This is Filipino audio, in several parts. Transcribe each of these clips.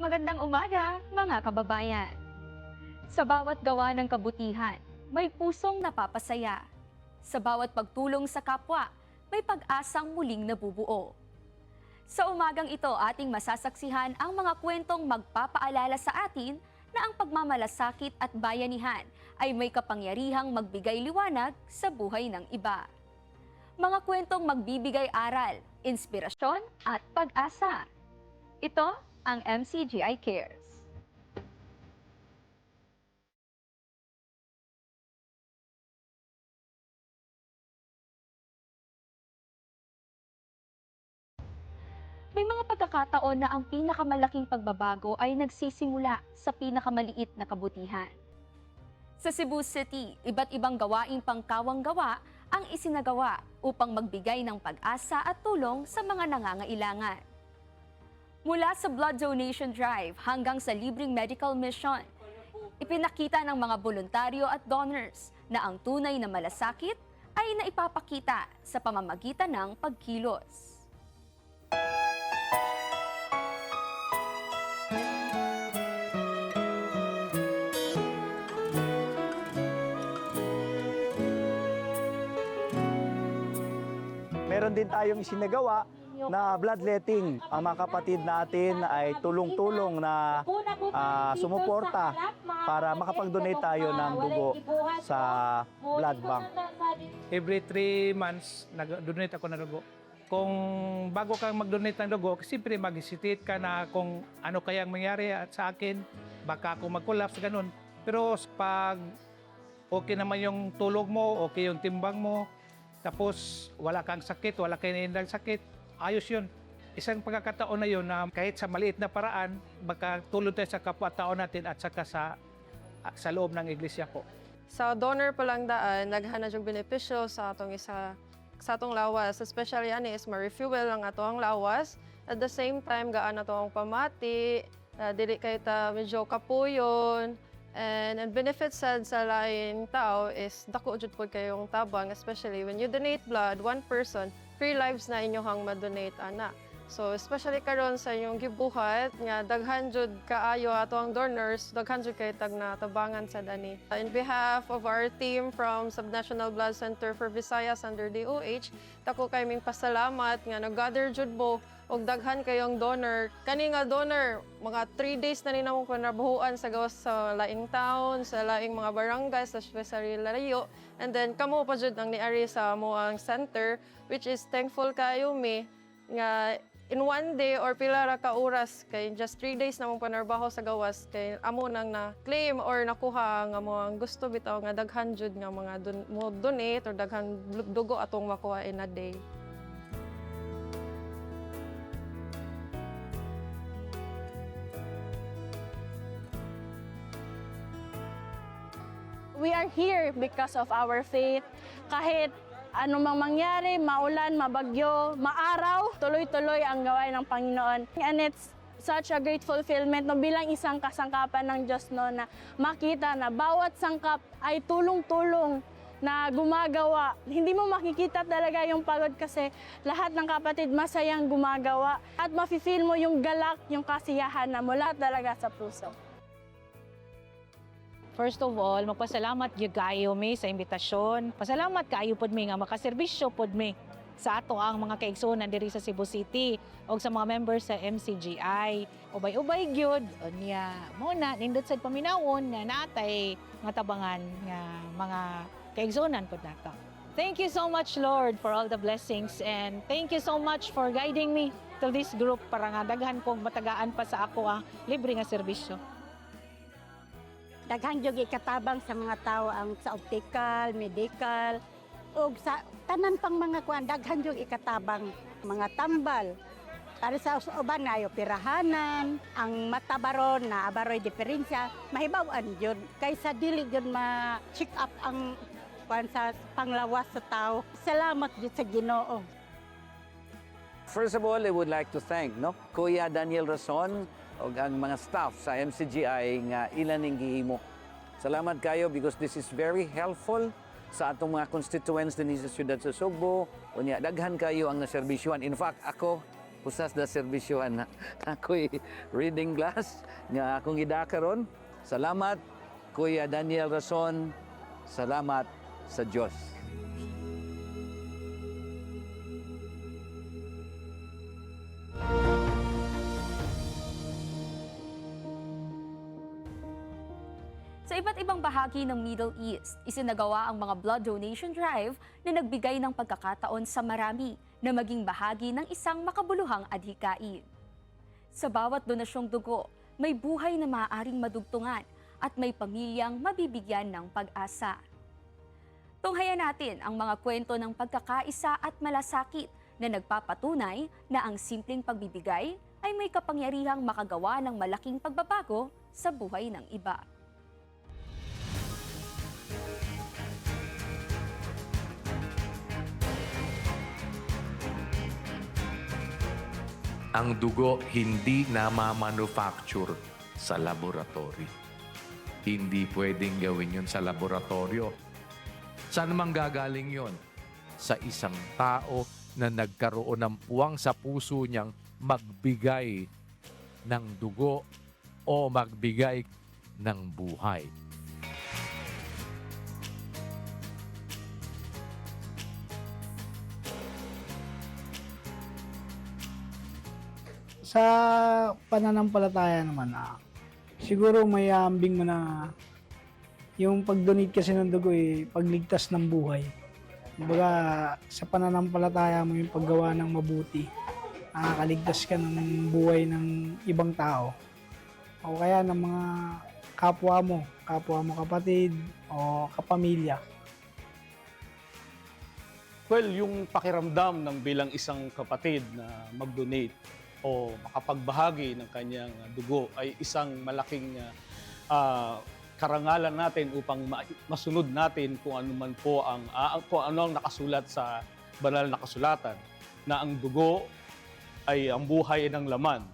Magandang umaga, mga kababayan. Sa bawat gawa ng kabutihan, may pusong napapasaya. Sa bawat pagtulong sa kapwa, may pag-asang muling nabubuo. Sa umagang ito, ating masasaksihan ang mga kwentong magpapaalala sa atin na ang pagmamalasakit at bayanihan ay may kapangyarihang magbigay liwanag sa buhay ng iba. Mga kwentong magbibigay aral, inspirasyon at pag-asa. Ito ang MCGI Cares. May mga pagkakataon na ang pinakamalaking pagbabago ay nagsisimula sa pinakamaliit na kabutihan. Sa Cebu City, iba't ibang gawaing pangkawang-gawa ang isinagawa upang magbigay ng pag-asa at tulong sa mga nangangailangan. Mula sa blood donation drive hanggang sa libreng medical mission, ipinakita ng mga voluntaryo at donors na ang tunay na malasakit ay naipapakita sa pamamagitan ng pagkilos. Meron din tayong isinagawa na bloodletting. Ang mga kapatid natin ay tulong-tulong na sumuporta para makapag-donate tayo ng dugo sa blood bank. Every 3 months, nag-donate ako ng dugo. Kung bago kang mag-donate ng dugo, siyempre mag-hesitate ka na kung ano kayang mangyari at sa akin, baka ako mag-collapse, ganun. Pero pag okay naman yung tulog mo, okay yung timbang mo, tapos wala kang sakit, wala kang inindang sakit, ayos yun. Isang pagkakataon na yun na kahit sa maliit na paraan, makatulong tayo sa kapwa-tao natin at saka sa loob ng iglesia po. Sa donor pa lang daan, naghanap yung benepisyo sa atong lawas. Especially ani is ma-refuel ang atong lawas. At the same time, gaan atong pamati, dili kayo ta medyo kapuyon. And benefits sa lain tao is dako jud pod kayong tabang, especially when you donate blood, one person, 3 lives na inyohang ma-donate ana. So especially karon sa inyong gibuhat nga daghan jud kaayo ato ang donors, daghan jud kay tag natabangan sa dani. In behalf of our team from Subnational Blood Center for Visayas under DOH, dako kay ming pasalamat nga nag-gather jud mo og daghan kayong donor. Kani nga donor, mga 3 days na ni namo ko nabuhuan sa gawas sa laing town, sa laing mga barangays, especially layo. And then kamo pa jud ang niari sa moang center, which is thankful kayo mi nga in 1 day or pila ra ka oras kay just 3 days namong panarbaho sa gawas kay amo nang na-claim or nakuha nga mo ang gusto bitaw nga daghan jud nga mga mo donate or daghan dugo atong makuha in a day. We are here because of our faith. Kahit ano mang mangyari, maulan, mabagyo, maaraw, tuloy-tuloy ang gawain ng Panginoon. And it's such a great fulfillment no, bilang isang kasangkapan ng Diyos no, na makita na bawat sangkap ay tulong-tulong na gumagawa. Hindi mo makikita talaga yung pagod kasi lahat ng kapatid masayang gumagawa at mafe-feel mo yung galak, yung kasiyahan na mula talaga sa puso. First of all, magpasalamat gyud kayo mi sa imbitasyon. Pasalamat kayo pod mi nga makaserbisyo pod mi sa ato ang mga kaigsunan diri sa Cebu City o sa mga members sa MCGI. Ubay-ubay gyud unya mo na nindot sad paminawon nga natay nga tabangan nga mga kaigsunan pod nato. Thank you so much, Lord, for all the blessings, and thank you so much for guiding me to this group para nga daghan kong matagaan pa sa ako ang libre nga serbisyo. Daghang jud ikatabang sa mga tao ang sa optical, medical, ug sa tanan pang mga kuan daghan jud ikatabang mga tambal. Para sa uban nga pirahanan, ang matabaron na abaroy diferensya, mahibaw-an jud kaysa dili jud ma-check up ang kuan sa panglawas sa tao. Salamat jud sa Ginoo. First of all, I would like to thank Kuya Daniel Rason o ang mga staff sa MCGI nga ilan ning gihimo. Salamat kayo because this is very helpful sa atong mga constituents din sa siyudad sa Sugbo. Unya daghan kayo ang naserbisyuhan. In fact, ako usas na serbisyohan na ako'y reading glass nga akong gidakaron. Salamat, Kuya Daniel Rason. Salamat sa Diyos. Sa iba't ibang bahagi ng Middle East, isinagawa ang mga blood donation drive na nagbigay ng pagkakataon sa marami na maging bahagi ng isang makabuluhang adhikain. Sa bawat donasyong dugo, may buhay na maaaring madugtungan at may pamilyang mabibigyan ng pag-asa. Tunghayan natin ang mga kwento ng pagkakaisa at malasakit na nagpapatunay na ang simpleng pagbibigay ay may kapangyarihang makagawa ng malaking pagbabago sa buhay ng iba. Ang dugo hindi na-manufacture sa laboratory. Hindi pwedeng gawin yun sa laboratorio. Saan naman gagaling yun? Sa isang tao na nagkaroon ng puwang sa puso niyang magbigay ng dugo o magbigay ng buhay. Sa pananampalataya naman, siguro may ambing mo na yung pag-donate kasi ng dugo pagligtas ng buhay. Kumbaga, sa pananampalataya mo yung paggawa ng mabuti, nakakaligtas ka ng buhay ng ibang tao. O kaya ng mga kapwa mo kapatid o kapamilya. Well, yung pakiramdam ng bilang isang kapatid na mag-donate o makapagbahagi ng kanyang dugo ay isang malaking karangalan natin upang masunod natin kung ano man po kung ano ang nakasulat sa banal na kasulatan na ang dugo ay ang buhay ng laman.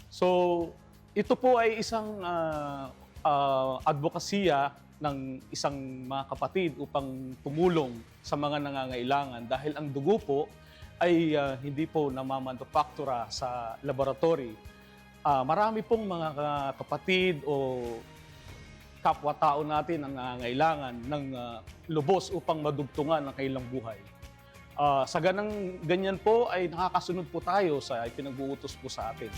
So, ito po ay isang advokasya ng isang mga kapatid upang tumulong sa mga nangangailangan dahil ang dugo po ay hindi po namamanufaktura sa laboratory. Marami pong mga kapatid o kapwa-tao natin ang nangangailangan ng lubos upang madugtungan ang kanilang buhay. Sa ganyan po ay nakakasunod po tayo sa pinag-uutos po sa atin.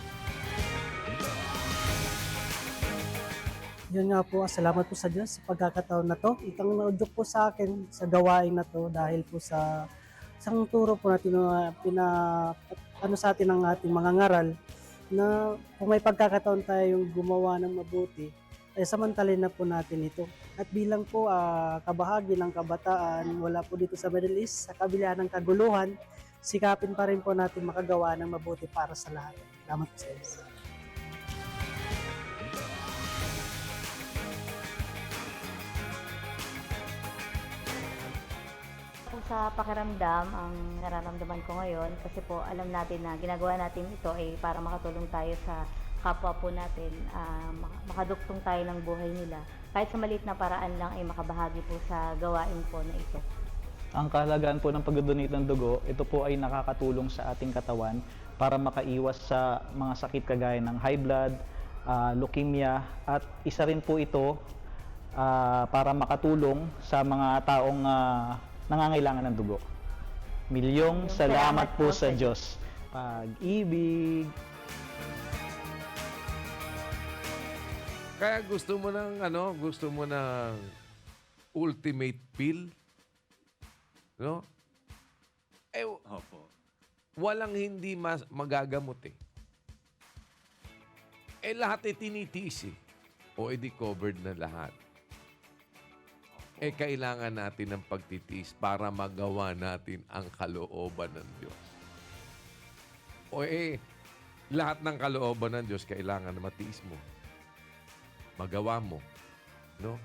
Yun nga po, salamat po sa Diyos sa pagkakataon na to. Itang naudok po sa akin sa gawain na to dahil po sa isang turo po natin na sa atin ng ating mga ngaral na kung may pagkakataon tayong gumawa ng mabuti, ay samantalin na po natin ito. At bilang po kabahagi ng kabataan, wala po dito sa Middle East, sa kabila ng kaguluhan, sikapin pa rin po natin makagawa ng mabuti para sa lahat. Salamat po sa Diyos. Sa pakiramdam, ang nararamdaman ko ngayon, kasi po alam natin na ginagawa natin ito ay para makatulong tayo sa kapwa po natin, makaduktong tayo ng buhay nila. Kahit sa maliit na paraan lang ay makabahagi po sa gawain po na ito. Ang kahalagaan po ng pag-donate ng dugo, ito po ay nakakatulong sa ating katawan para makaiwas sa mga sakit kagaya ng high blood, leukemia, at isa rin po ito para makatulong sa mga taong nangangailangan ng dugo. Milyong salamat po sa Diyos. Pag-ibig. Kaya gusto mo ng ultimate pill? No? Walang hindi magagamot lahat tinitiis O edi covered na lahat. Kailangan natin ng pagtitiis para magawa natin ang kalooban ng Diyos. Lahat ng kalooban ng Diyos kailangan na matiis mo. Magawa mo. No?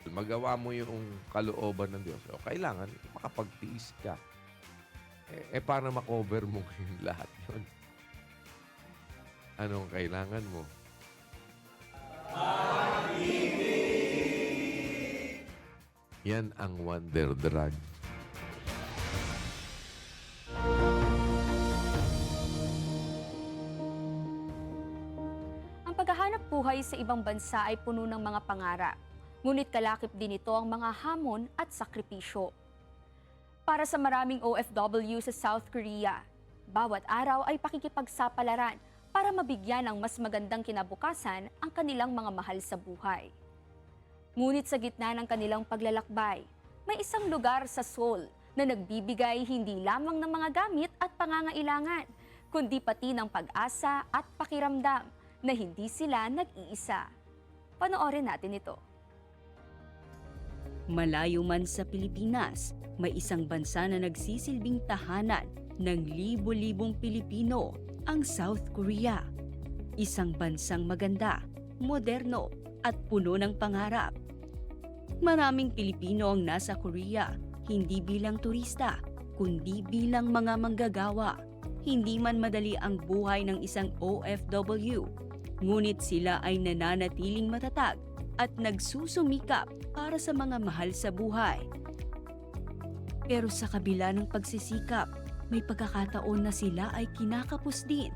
Magawa mo yung kalooban ng Diyos. Kailangan makapagtiis ka. Para makover mo yung lahat yun. Anong kailangan mo? Yan ang wonder drug. buhay sa ibang bansa ay puno ng mga pangarap. Ngunit kalakip din ito ang mga hamon at sakripisyo. Para sa maraming OFW sa South Korea, bawat araw ay pakikipagsapalaran para mabigyan ng mas magandang kinabukasan ang kanilang mga mahal sa buhay. Ngunit sa gitna ng kanilang paglalakbay, may isang lugar sa Seoul na nagbibigay hindi lamang ng mga gamit at pangangailangan, kundi pati ng pag-asa at pakiramdam na hindi sila nag-iisa. Panoorin natin ito. Malayo man sa Pilipinas, may isang bansa na nagsisilbing tahanan ng libo-libong Pilipino, ang South Korea. Isang bansang maganda, moderno at puno ng pangarap. Maraming Pilipino ang nasa Korea, hindi bilang turista, kundi bilang mga manggagawa. Hindi man madali ang buhay ng isang OFW, ngunit sila ay nananatiling matatag at nagsusumikap para sa mga mahal sa buhay. Pero sa kabila ng pagsisikap, may pagkakataon na sila ay kinakapos din.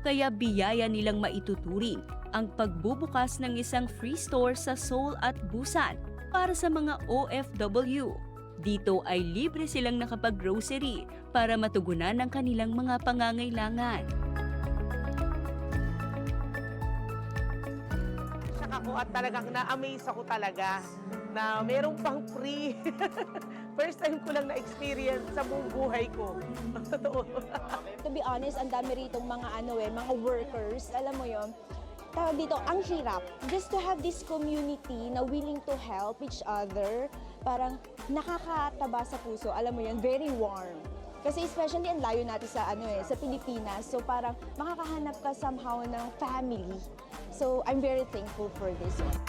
Kaya biyaya nilang maituturing ang pagbubukas ng isang free store sa Seoul at Busan para sa mga OFW. Dito ay libre silang nakapag-grocery para matugunan ang kanilang mga pangangailangan. Ako at talagang na-amaze ako talaga na merong pang free. First time ko lang na-experience sa buong buhay ko. Totoo. To be honest, ang dami ritong mga mga workers, alam mo yon. Tawag dito, ang hirap. Just to have this community na willing to help each other, parang nakakataba sa puso, alam mo yon, very warm. Kasi especially ang layo natin sa sa Pilipinas, so parang makakahanap ka somehow ng family. So I'm very thankful for this one.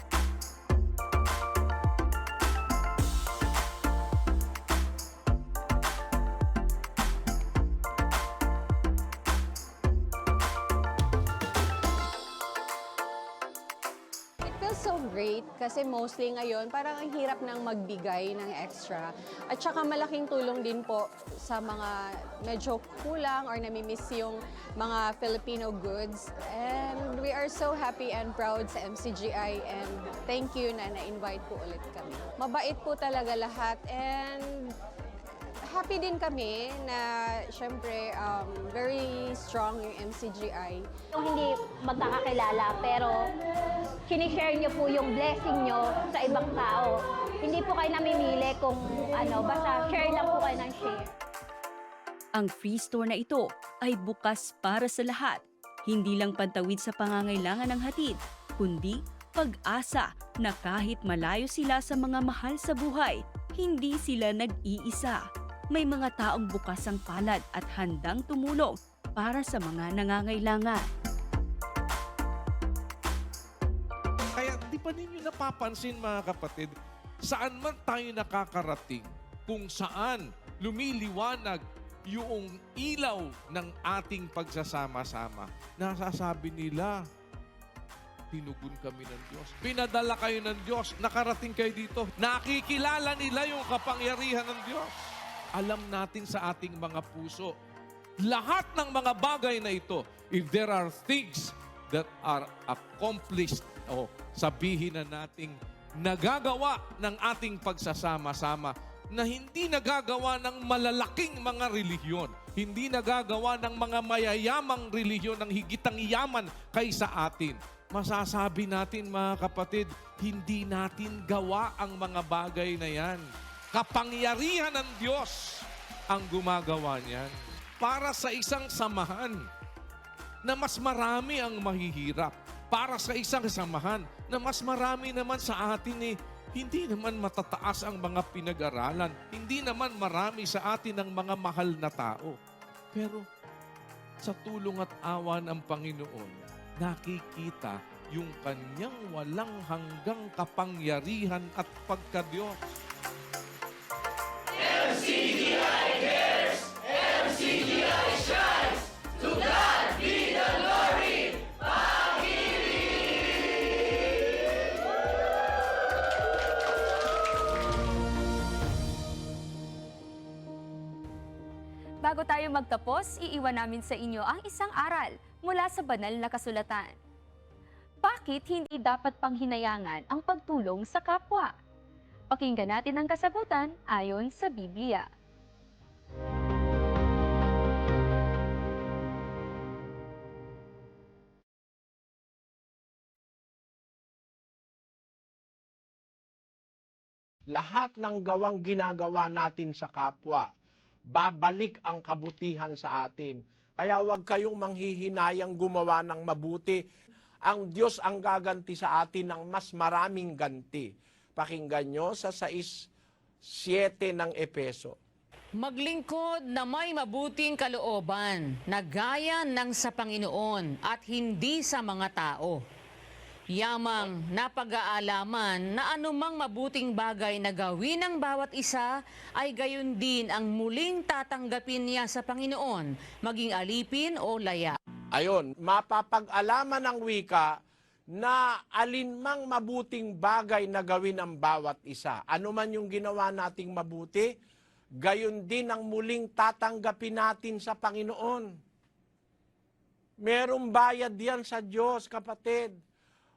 So great kasi mostly ngayon parang ang hirap nang magbigay ng extra. At saka malaking tulong din po sa mga medyo kulang or namimiss yung mga Filipino goods. And we are so happy and proud sa MCGI and thank you na na-invite po ulit kami. Mabait po talaga lahat and happy din kami na syempre very strong yung MCGI. Hindi magkakakilala pero sinishare niyo po yung blessing niyo sa ibang tao. Hindi po kayo namimili kung basta share lang po kayo ng share. Ang free store na ito ay bukas para sa lahat. Hindi lang pantawid sa pangangailangan ng hatid, kundi pag-asa na kahit malayo sila sa mga mahal sa buhay, hindi sila nag-iisa. May mga taong bukas ang palad at handang tumulong para sa mga nangangailangan. Kaya di pa ninyo napapansin mga kapatid, saan man tayo nakakarating, kung saan lumiliwanag yung ilaw ng ating pagsasama-sama, nasasabi nila, tinugon kami ng Diyos. Pinadala kayo ng Diyos, nakarating kayo dito, nakikilala nila yung kapangyarihan ng Diyos. Alam natin sa ating mga puso, lahat ng mga bagay na ito, if there are things that are accomplished, sabihin na nating nagagawa ng ating pagsasama-sama na hindi nagagawa ng malalaking mga relihiyon, hindi nagagawa ng mga mayayamang relihiyon ng higitang yaman kaysa atin. Masasabi natin mga kapatid, hindi natin gawa ang mga bagay na yan. Kapangyarihan ng Diyos ang gumagawa niyan para sa isang samahan na mas marami ang mahihirap. Para sa isang samahan na mas marami naman sa atin hindi naman matataas ang mga pinag-aralan. Hindi naman marami sa atin ang mga mahal na tao. Pero sa tulong at awa ng Panginoon, nakikita yung kanyang walang hanggang kapangyarihan at pagka-Diyos. MCGI cares! MCGI shines! To God be the glory! Bago tayo magtapos, iiwan namin sa inyo ang isang aral mula sa banal na kasulatan. Bakit bakit hindi dapat panghinayangan ang pagtulong sa kapwa? Pakinggan natin ang kasagutan ayon sa Biblia. Lahat ng gawang ginagawa natin sa kapwa, babalik ang kabutihan sa atin. Kaya huwag kayong manghihinayang gumawa ng mabuti. Ang Diyos ang gaganti sa atin ng mas maraming ganti. Pakinggan nyo sa 6:7 ng Epeso. Maglingkod na may mabuting kalooban, na gaya ng sa Panginoon at hindi sa mga tao. Yamang napag-aalaman na anumang mabuting bagay na gawin ng bawat isa ay gayon din ang muling tatanggapin niya sa Panginoon, maging alipin o laya. Ayon, mapapag-alaman ng wika na alinmang mabuting bagay na gawin ng bawat isa. Ano man yung ginawa nating mabuti, gayon din ang muling tatanggapin natin sa Panginoon. Merong bayad yan sa Diyos, kapatid.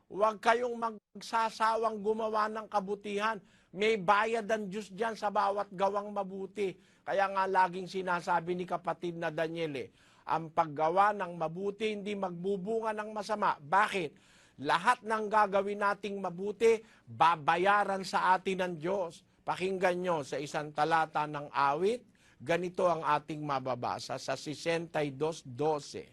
Huwag kayong magsasawang gumawa ng kabutihan. May bayad ang Diyos dyan sa bawat gawang mabuti. Kaya nga laging sinasabi ni kapatid na Daniel, ang paggawa ng mabuti hindi magbubunga ng masama. Bakit? Lahat ng gagawin nating mabuti, babayaran sa atin ng Diyos. Pakinggan nyo sa isang talata ng awit, ganito ang ating mababasa sa 62:12.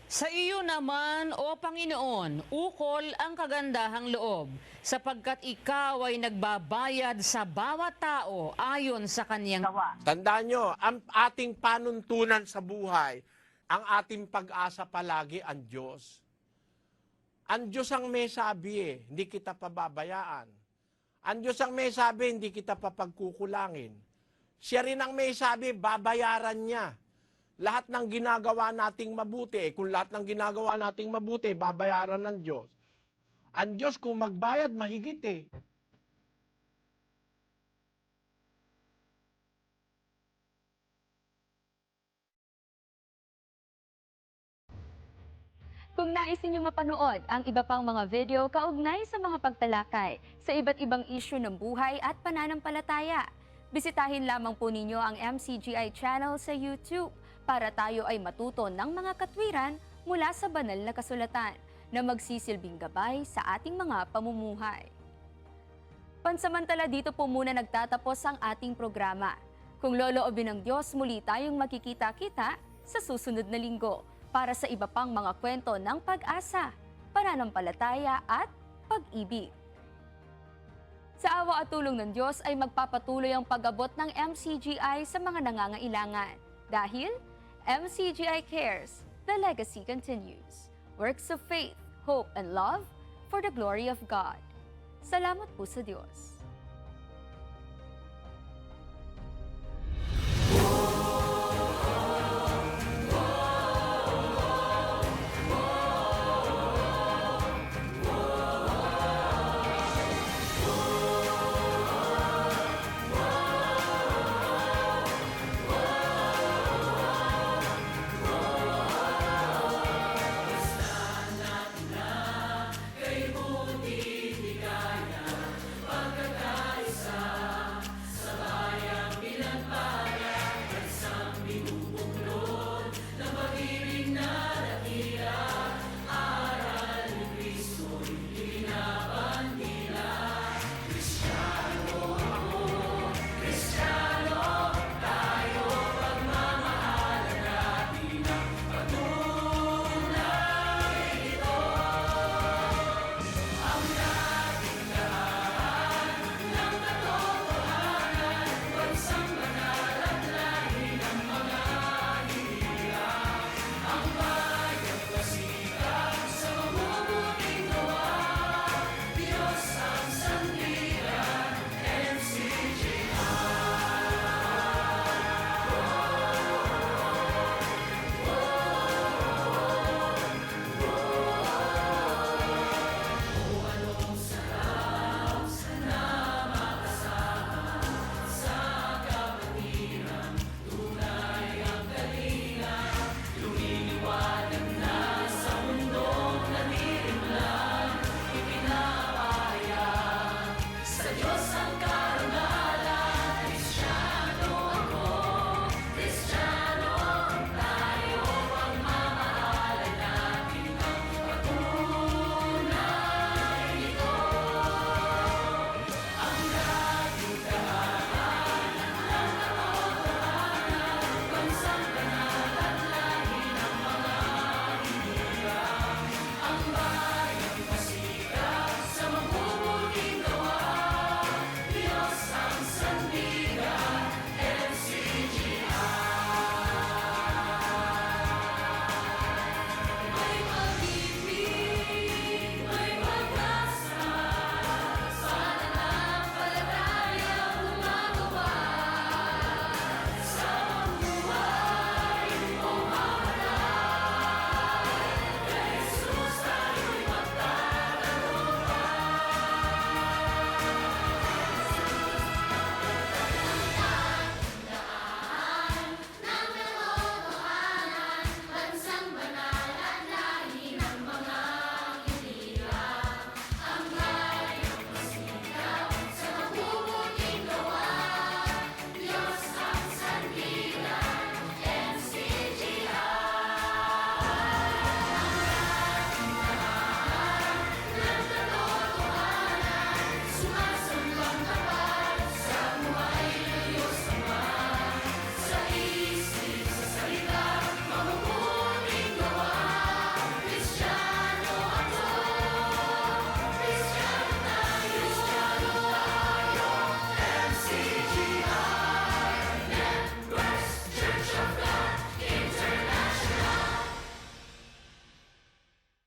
Sa iyo naman, O Panginoon, ukol ang kagandahang loob, sapagkat ikaw ay nagbabayad sa bawat tao ayon sa kaniyang gawa. Tandaan nyo, ang ating panuntunan sa buhay, ang ating pag-asa palagi ang Diyos. Ang Diyos ang may sabi hindi kita pababayaan. Ang Diyos ang may sabi, hindi kita papagkukulangin. Siya rin ang may sabi, babayaran niya. Lahat ng ginagawa nating mabuti, kung lahat ng ginagawa nating mabuti, babayaran ng Diyos. Ang Diyos kung magbayad, mahigit . Kung nais niyo mapanood ang iba pang mga video kaugnay sa mga pagtalakay sa iba't ibang isyu ng buhay at pananampalataya, bisitahin lamang po ninyo ang MCGI channel sa YouTube para tayo ay matuto ng mga katwiran mula sa banal na kasulatan na magsisilbing gabay sa ating mga pamumuhay. Pansamantala dito po muna nagtatapos ang ating programa. Kung loloobin ng Diyos, muli tayong makikita-kita sa susunod na linggo para sa iba pang mga kwento ng pag-asa, pananampalataya at pag-ibig. Sa awa at tulong ng Diyos ay magpapatuloy ang pag-abot ng MCGI sa mga nangangailangan. Dahil MCGI cares, the legacy continues. Works of faith, hope, and love for the glory of God. Salamat po sa Diyos.